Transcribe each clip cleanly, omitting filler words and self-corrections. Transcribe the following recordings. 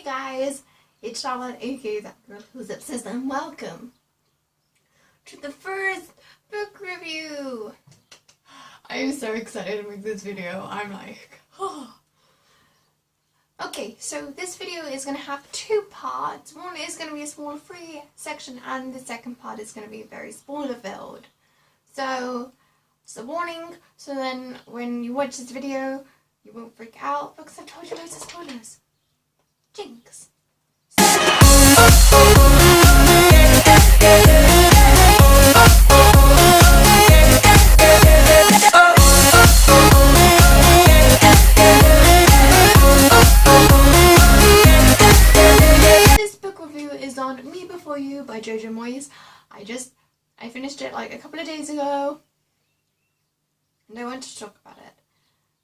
guys, it's Charlotte, aka that girl who's obsessed, and welcome to the first book review. I am so excited to make this video. I'm like, oh. Okay, so this video is going to have two parts. One is going to be a small free section, and the second part is going to be very spoiler filled. So, it's a warning, so then when you watch this video, you won't freak out because I've told you loads of spoilers. Jinx. This book review is on Me Before You by Jojo Moyes. I finished it like a couple of days ago and I want to talk about it.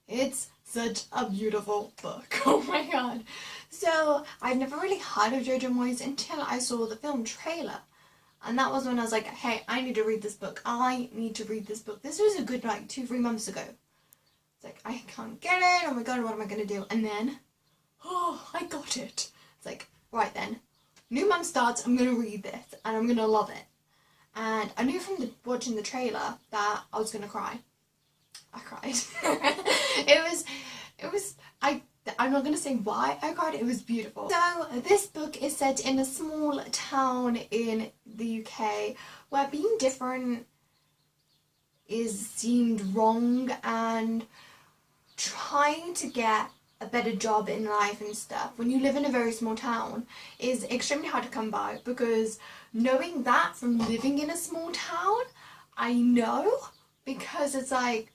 It's such a beautiful book. Oh my god. So, I've never really heard of Jojo Moyes until I saw the film trailer. And that was when I was like, hey, I need to read this book. I need to read this book. This was a good, like, 2-3 months ago. It's like, I can't get it. Oh my god, what am I going to do? And then, oh, I got it. It's like, right then. New month starts, I'm going to read this. And I'm going to love it. And I knew from watching the trailer that I was going to cry. I cried. I'm not going to say why I cried, it was beautiful. So, this book is set in a small town in the UK where being different is deemed wrong, and trying to get a better job in life and stuff when you live in a very small town is extremely hard to come by, because knowing that from living in a small town, I know, because it's like,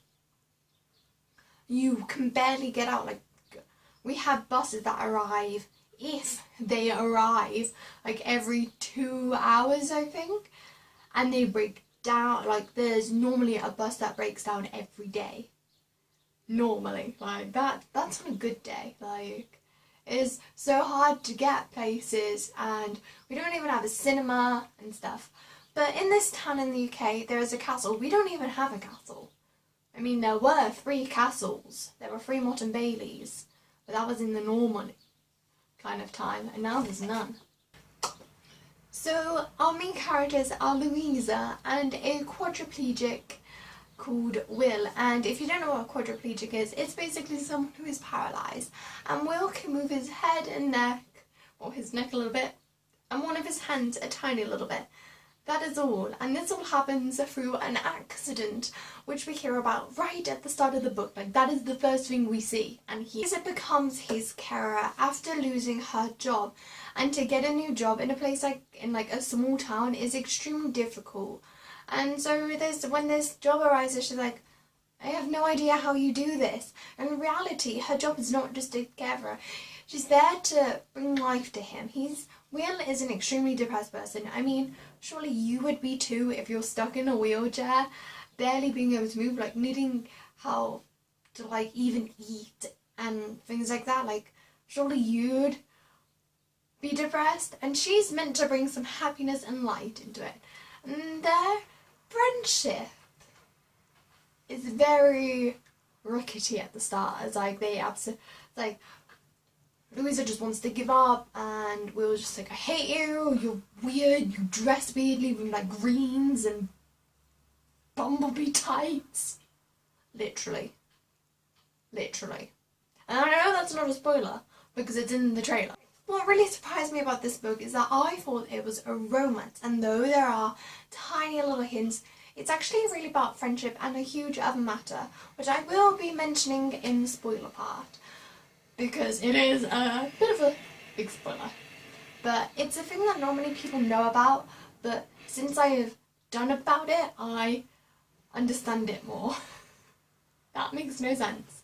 you can barely get out. Like, we have buses that arrive, if they arrive, like every 2 hours, I think, and they break down. Like, there's normally a bus that breaks down every day. Normally, like that's on a good day. Like, it's so hard to get places, and we don't even have a cinema and stuff. But in this town in the UK, there is a castle. We don't even have a castle. I mean, there were 3 castles. There were 3 Motte and Baileys, but that was in the Norman kind of time, and now there's none. So, our main characters are Louisa and a quadriplegic called Will. And if you don't know what a quadriplegic is, it's basically someone who is paralysed. And Will can move his head and neck, or his neck a little bit, and one of his hands a tiny little bit. That is all, and this all happens through an accident, which we hear about right at the start of the book. Like, that is the first thing we see, and Lisa becomes his carer after losing her job, and to get a new job in a place in a small town is extremely difficult. And so when this job arises, she's like, I have no idea how you do this. And in reality, her job is not just to take care of her. She's there to bring life to him. Will is an extremely depressed person. I mean, surely you would be too if you're stuck in a wheelchair, barely being able to move, like needing how to even eat and things like that. Like, surely you'd be depressed. And she's meant to bring some happiness and light into it. And their friendship is very rickety at the start. It's like, Louisa just wants to give up, and Will's just like, I hate you, you're weird, you dress weirdly with greens and bumblebee tights. Literally. And I know that's not a spoiler, because it's in the trailer. What really surprised me about this book is that I thought it was a romance, and though there are tiny little hints, it's actually really about friendship and a huge other matter, which I will be mentioning in the spoiler part, because it is a bit of a big spoiler. But it's a thing that normally people know about, but since I have done about it, I understand it more. That makes no sense.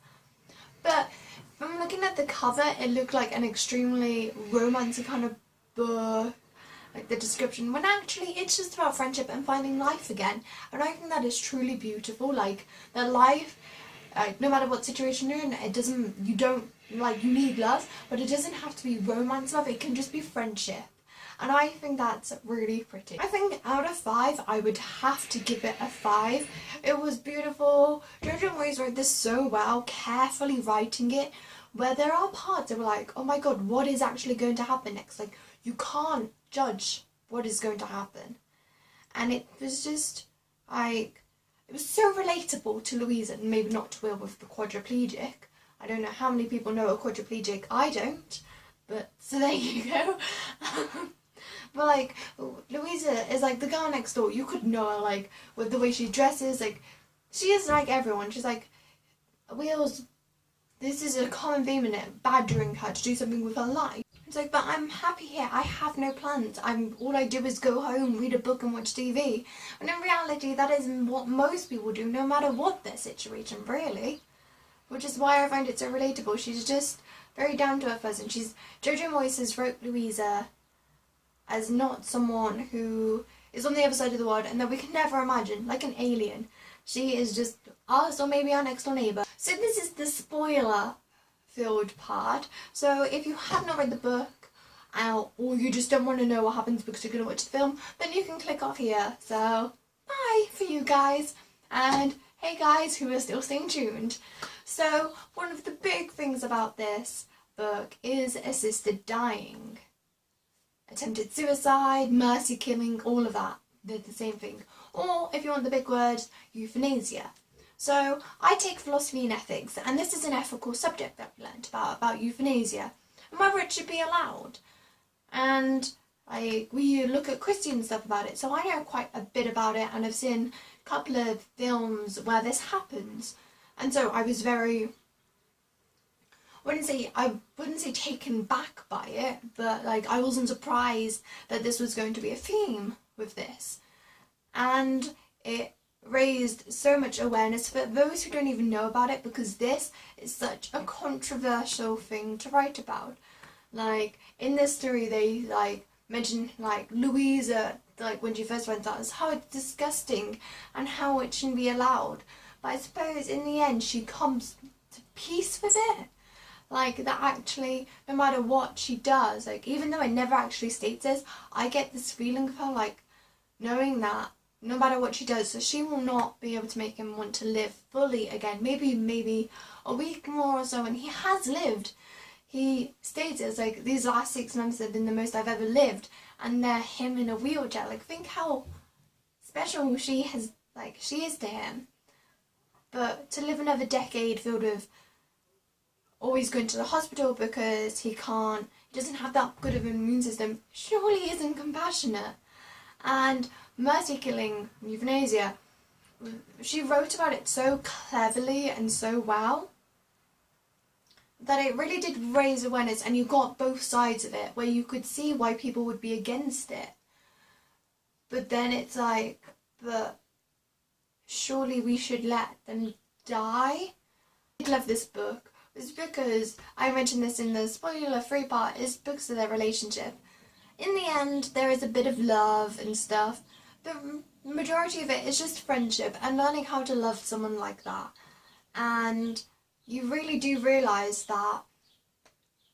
But from looking at the cover, it looked like an extremely romantic kind of book, like the description, when actually it's just about friendship and finding life again. And I think that is truly beautiful. Like, that life, no matter what situation you're in, you need love, but it doesn't have to be romance love, it can just be friendship. And I think that's really pretty. I think out of 5, I would have to give it a 5. It was beautiful. Jojo Moyes wrote this so well, carefully writing it where there are parts that were like, oh my god, what is actually going to happen next? Like, you can't judge what is going to happen. And it was just, like, it was so relatable to Louisa, and maybe not to Will with the quadriplegic. I don't know how many people know a quadriplegic. I don't. But, so there you go. But, like, Louisa is, like, the girl next door. You could know her, like, with the way she dresses. Like, she is like everyone. She's like, Will's, this is a common theme in it, badgering her to do something with her life. It's like, but I'm happy here. I have no plans. All I do is go home, read a book and watch TV. And in reality, that is what most people do, no matter what their situation, really. Which is why I find it so relatable. She's just very down-to-earth person. Jojo Moyes wrote Louisa as not someone who is on the other side of the world and that we can never imagine, like an alien. She is just us or maybe our next door neighbour. So this is the spoiler-filled part. So if you have not read the book, or you just don't want to know what happens because you're going to watch the film, then you can click off here. So bye for you guys. And hey guys who are still staying tuned. So one of the big things about this book is assisted dying. Attempted suicide, mercy killing, all of that. They're the same thing. Or, if you want the big words, euthanasia. So, I take philosophy and ethics, and this is an ethical subject that we learnt about euthanasia, and whether it should be allowed. And we look at Christian stuff about it, so I know quite a bit about it, and I've seen a couple of films where this happens. And so I was very, I wouldn't say taken back by it, but like I wasn't surprised that this was going to be a theme with this. And it raised so much awareness for those who don't even know about it, because this is such a controversial thing to write about. Like, in this story they mention Louisa, when she first went out, how it's disgusting and how it shouldn't be allowed. But I suppose in the end she comes to peace with it. That actually, no matter what she does, even though it never actually states this, I get this feeling of her, knowing that no matter what she does, so she will not be able to make him want to live fully again. Maybe a week more or so, and he has lived. He states it's these last 6 months have been the most I've ever lived, and they're him in a wheelchair. Think how special she is to him. But to live another decade filled with always going to the hospital because he doesn't have that good of an immune system, surely isn't compassionate. And mercy killing, euthanasia, she wrote about it so cleverly and so well that it really did raise awareness, and you got both sides of it, where you could see why people would be against it. But then it's but surely we should let them die. I love this book. It's because, I mentioned this in the spoiler-free part, is because of their relationship. In the end, there is a bit of love and stuff, but the majority of it is just friendship and learning how to love someone like that. And you really do realise that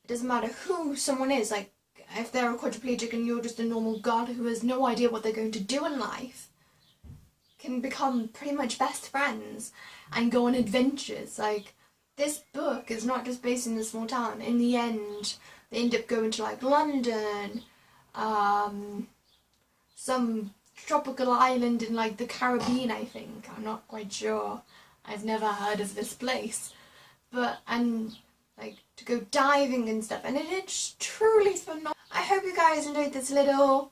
it doesn't matter who someone is, if they're a quadriplegic and you're just a normal girl who has no idea what they're going to do in life, can become pretty much best friends and go on adventures. This book is not just based in the small town. In the end, they end up going to London, some tropical island in the Caribbean, I think. I'm not quite sure. I've never heard of this place. But, to go diving and stuff. And it is truly phenomenal. I hope you guys enjoyed this little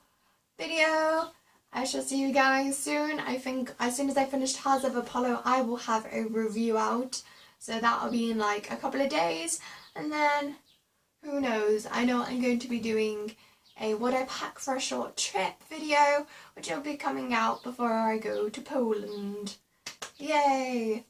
video. I shall see you guys soon. I think as soon as I finish Tales of Apollo, I will have a review out. So that'll be in a couple of days, and then who knows, I know I'm going to be doing a what I pack for a short trip video, which will be coming out before I go to Poland. Yay!